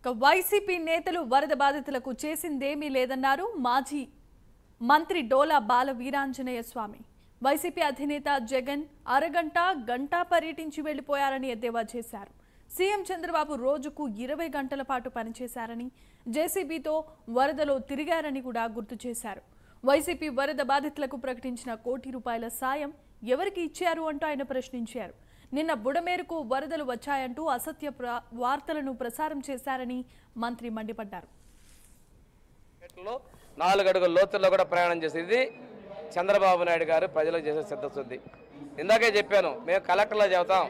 YCP నేతలు వరద బాధితులకు చేసిందేమీ లేదన్నారు మాజీ మంత్రి డోలా బాల వీరాంజనేయ స్వామి. వైసీపీ అధినేత జగన్ గంట పర్యటించి వెళ్లిపోయారని ఎద్దేవా చేశారు. సీఎం చంద్రబాబు రోజుకు 20 గంటల పాటు పనిచేశారని, జేసీబీతో వరదలో తిరిగారని కూడా గుర్తు చేశారు. వైసీపీ వరద బాధితులకు ప్రకటించిన ₹1 కోటి సాయం ఎవరికి ఇచ్చారు అంటూ ఆయన ప్రశ్నించారు. నిన్న బుడమేరుకు వరదలు వచ్చాయంటూ అసత్య వార్తలను ప్రసారం చేశారని మంత్రి మండిపడ్డారు. 4 అడుగుల లోతుల్లో కూడా ప్రయాణం చేసేది చంద్రబాబు నాయుడు గారు ప్రజలకు చేసే సిద్ధశుద్ధి. ఇందాకే చెప్పాను, మేము కలెక్టర్లో చెబుతాం,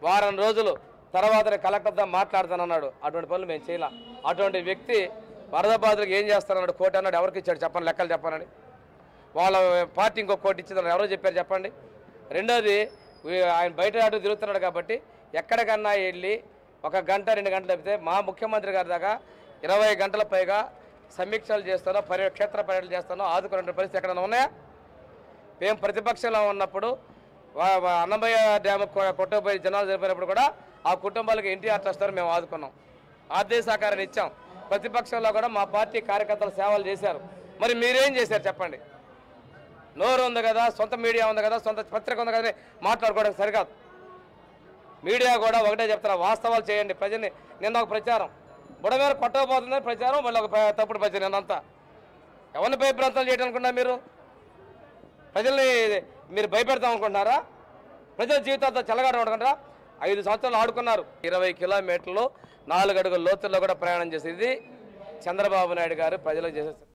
వారం రోజులు తర్వాత కలెక్టర్తో మాట్లాడతానన్నాడు. అటువంటి పనులు మేము చేయాల. అటువంటి వ్యక్తి వరద బాధితులకు ఏం చేస్తానన్నాడు? ₹1 కోటి అన్నాడు. ఎవరికి ఇచ్చాడు చెప్పండి, లెక్కలు చెప్పానని. వాళ్ళ పార్టీ ఇంకో ₹1 కోటి ఇచ్చిందని ఎవరో చెప్పారు చెప్పండి. రెండోది, ఆయన బయట అటు తిరుగుతున్నాడు కాబట్టి ఎక్కడికన్నా వెళ్ళి 1 గంట 2 గంటలు తప్పితే మా ముఖ్యమంత్రి గారి దాకా 20 గంటల పైగా సమీక్షలు చేస్తానో, క్షేత్ర పర్యటన చేస్తానో ఆదుకునే పరిస్థితి ఎక్కడైనా ఉన్నాయా? మేము ప్రతిపక్షంలో ఉన్నప్పుడు అన్నమయ్య డ్యామ్ కొట్టబోయి జనాలు జరిపినప్పుడు కూడా ఆ కుటుంబాలకు ఎన్టీఆర్ ట్రస్ట్ మేము ఆదుకున్నాం, ఆర్థిక సహకారాన్ని ఇచ్చాం. ప్రతిపక్షంలో కూడా మా పార్టీ కార్యకర్తలు సేవలు చేశారు. మరి మీరేం చేశారు చెప్పండి? నోరు ఉంది కదా, సొంత మీడియా ఉంది కదా, సొంత పత్రిక ఉంది కదా, మాట్లాడుకోవడం సరికాదు. మీడియా కూడా ఒకటే చెప్తారా, వాస్తవాలు చేయండి. ప్రజల్ని నిన్న ఒక ప్రచారం బుడమేర కొట్టకపోతుందని ప్రచారం, మళ్ళీ ఒక తప్పుడు ప్రచారం. నిన్నంతా ఎవరిని భయప్రాంతాలు చేయడం అనుకున్నా? మీరు ప్రజల్ని మీరు భయపెడతాం అనుకుంటున్నారా? ప్రజల జీవితాలతో చెలగాటం అనుకుంటారా? 5 సంవత్సరాలు ఆడుకున్నారు. 20 కిలోమీటర్లు 4 అడుగుల లోతుల్లో కూడా ప్రయాణం చేసేది చంద్రబాబు నాయుడు గారు ప్రజలకు చేసేస్తారు.